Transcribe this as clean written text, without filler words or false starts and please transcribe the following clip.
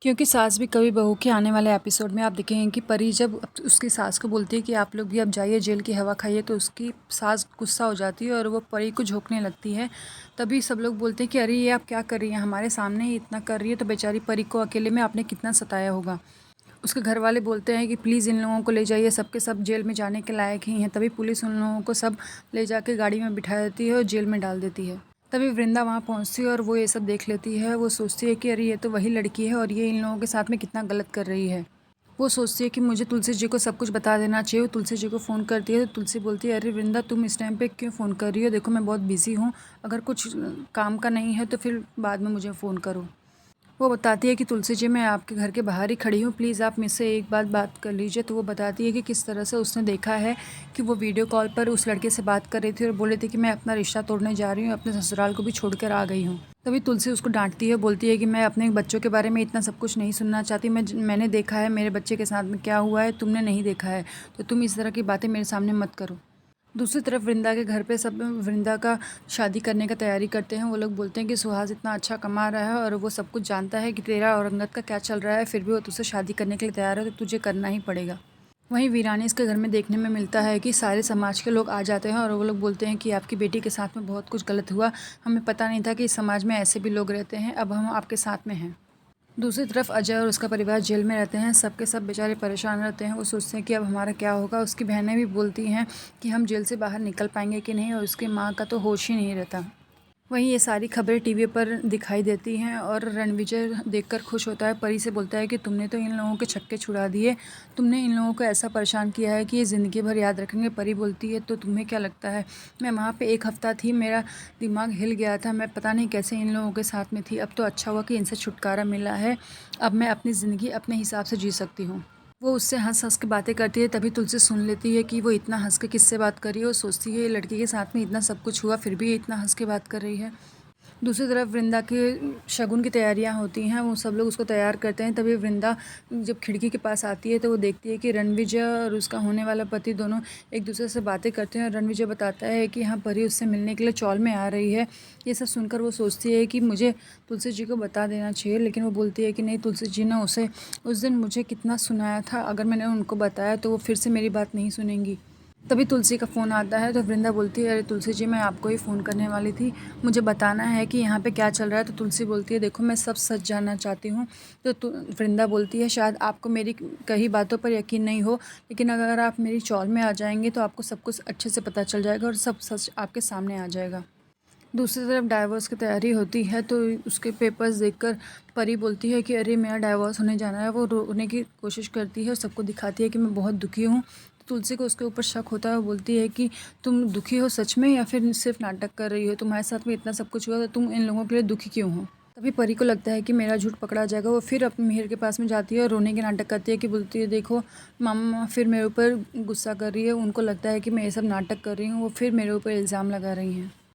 क्योंकि सास भी कभी बहू के आने वाले एपिसोड में आप देखेंगे कि परी जब उसकी सास को बोलती है कि आप लोग भी अब जाइए जेल की हवा खाइए, तो उसकी सास गुस्सा हो जाती है और वो परी को झोंकने लगती है। तभी सब लोग बोलते हैं कि अरे ये आप क्या कर रही हैं, हमारे सामने ही इतना कर रही है, तो बेचारी परी को अकेले में आपने कितना सताया होगा। उसके घर वाले बोलते हैं कि प्लीज़ इन लोगों को ले जाइए, सबके सब जेल में जाने के लायक ही हैं। तभी पुलिस उन लोगों को सब ले जाके गाड़ी में बिठा देती है और जेल में डाल देती है। तभी वृंदा वहाँ पहुँचती है और वो ये सब देख लेती है। वो सोचती है कि अरे ये तो वही लड़की है और ये इन लोगों के साथ में कितना गलत कर रही है। वो सोचती है कि मुझे तुलसी जी को सब कुछ बता देना चाहिए। वो तुलसी जी को फ़ोन करती है तो तुलसी बोलती है, अरे वृंदा तुम इस टाइम पे क्यों फ़ोन कर रही हो, देखो मैं बहुत बिज़ी हूँ, अगर कुछ काम का नहीं है तो फिर बाद में मुझे फ़ोन करो। वो बताती है कि तुलसी जी, मैं आपके घर के बाहर ही खड़ी हूँ, प्लीज़ आप मुझसे एक बात कर लीजिए। तो वो बताती है कि किस तरह से उसने देखा है कि वो वीडियो कॉल पर उस लड़के से बात कर रही थी और बोल रही थी कि मैं अपना रिश्ता तोड़ने जा रही हूँ, अपने ससुराल को भी छोड़कर आ गई हूँ। तभी तुलसी उसको डांटती है, बोलती है कि मैं अपने बच्चों के बारे में इतना सब कुछ नहीं सुनना चाहती। मैंने देखा है मेरे बच्चे के साथ में क्या हुआ है, तुमने नहीं देखा है, तो तुम इस तरह की बातें मेरे सामने मत करो। दूसरी तरफ वृंदा के घर पे सब वृंदा का शादी करने का तैयारी करते हैं। वो लोग बोलते हैं कि सुहास इतना अच्छा कमा रहा है और वो सब कुछ जानता है कि तेरा और अंगद का क्या चल रहा है, फिर भी वो तुझसे शादी करने के लिए तैयार है, तो तुझे करना ही पड़ेगा। वहीं वीरानी इसके घर में देखने में मिलता है कि सारे समाज के लोग आ जाते हैं और वो लोग बोलते हैं कि आपकी बेटी के साथ में बहुत कुछ गलत हुआ, हमें पता नहीं था कि इस समाज में ऐसे भी लोग रहते हैं, अब हम आपके साथ में हैं। दूसरी तरफ अजय और उसका परिवार जेल में रहते हैं। सबके सब बेचारे परेशान रहते हैं। वो सोचते हैं कि अब हमारा क्या होगा। उसकी बहनें भी बोलती हैं कि हम जेल से बाहर निकल पाएंगे कि नहीं, और उसकी माँ का तो होश ही नहीं रहता। वहीं ये सारी खबरें टीवी पर दिखाई देती हैं और रणविजय देखकर खुश होता है। परी से बोलता है कि तुमने तो इन लोगों के छक्के छुड़ा दिए, तुमने इन लोगों को ऐसा परेशान किया है कि ये ज़िंदगी भर याद रखेंगे। परी बोलती है, तो तुम्हें क्या लगता है, मैं वहाँ पे एक हफ़्ता थी, मेरा दिमाग हिल गया था, मैं पता नहीं कैसे इन लोगों के साथ में थी। अब तो अच्छा हुआ कि इनसे छुटकारा मिला है, अब मैं अपनी ज़िंदगी अपने हिसाब से जी सकती हूँ। वो उससे हँस-हँस के बातें करती है। तभी तुलसी सुन लेती है कि वो इतना हँस के किससे बात कर रही है। वो सोचती है ये लड़की के साथ में इतना सब कुछ हुआ, फिर भी ये इतना हँस के बात कर रही है। दूसरी तरफ वृंदा के शगुन की तैयारियां होती हैं। वो सब लोग उसको तैयार करते हैं। तभी वृंदा जब खिड़की के पास आती है तो वो देखती है कि रणविजय और उसका होने वाला पति दोनों एक दूसरे से बातें करते हैं और रणविजय बताता है कि हाँ, परी उससे मिलने के लिए चौल में आ रही है। ये सब सुनकर वो सोचती है कि मुझे तुलसी जी को बता देना चाहिए, लेकिन वो बोलती है कि नहीं, तुलसी जी ने उसे उस दिन मुझे कितना सुनाया था, अगर मैंने उनको बताया तो वो फिर से मेरी बात नहीं सुनेंगी। तभी तुलसी का फ़ोन आता है तो वृंदा बोलती है, अरे तुलसी जी, मैं आपको ही फ़ोन करने वाली थी, मुझे बताना है कि यहाँ पे क्या चल रहा है। तो तुलसी बोलती है, देखो मैं सब सच जानना चाहती हूँ। तो वृंदा बोलती है, शायद आपको मेरी कही बातों पर यकीन नहीं हो, लेकिन अगर आप मेरी चौल में आ जाएंगे तो आपको सब कुछ अच्छे से पता चल जाएगा और सब सच आपके सामने आ जाएगा। दूसरी तरफ डाइवोर्स की तैयारी होती है तो उसके पेपर्स देखकर परी बोलती है कि अरे मेरा डाइवोर्स होने जाना है। वो रोने की कोशिश करती है और सबको दिखाती है कि मैं बहुत दुखी हूँ। तुलसी को उसके ऊपर शक होता है। वो बोलती है कि तुम दुखी हो सच में या फिर सिर्फ नाटक कर रही हो, तुम्हारे साथ में इतना सब कुछ हुआ तो तुम इन लोगों के लिए दुखी क्यों हो। तभी परी को लगता है कि मेरा झूठ पकड़ा जाएगा। वो फिर अपने मिहिर के पास में जाती है और रोने के नाटक करती है कि बोलती है, देखो मामा फिर मेरे ऊपर गुस्सा कर रही है, उनको लगता है कि मैं ये सब नाटक कर रही हूँ, वो फिर मेरे ऊपर इल्ज़ाम लगा रही हैं।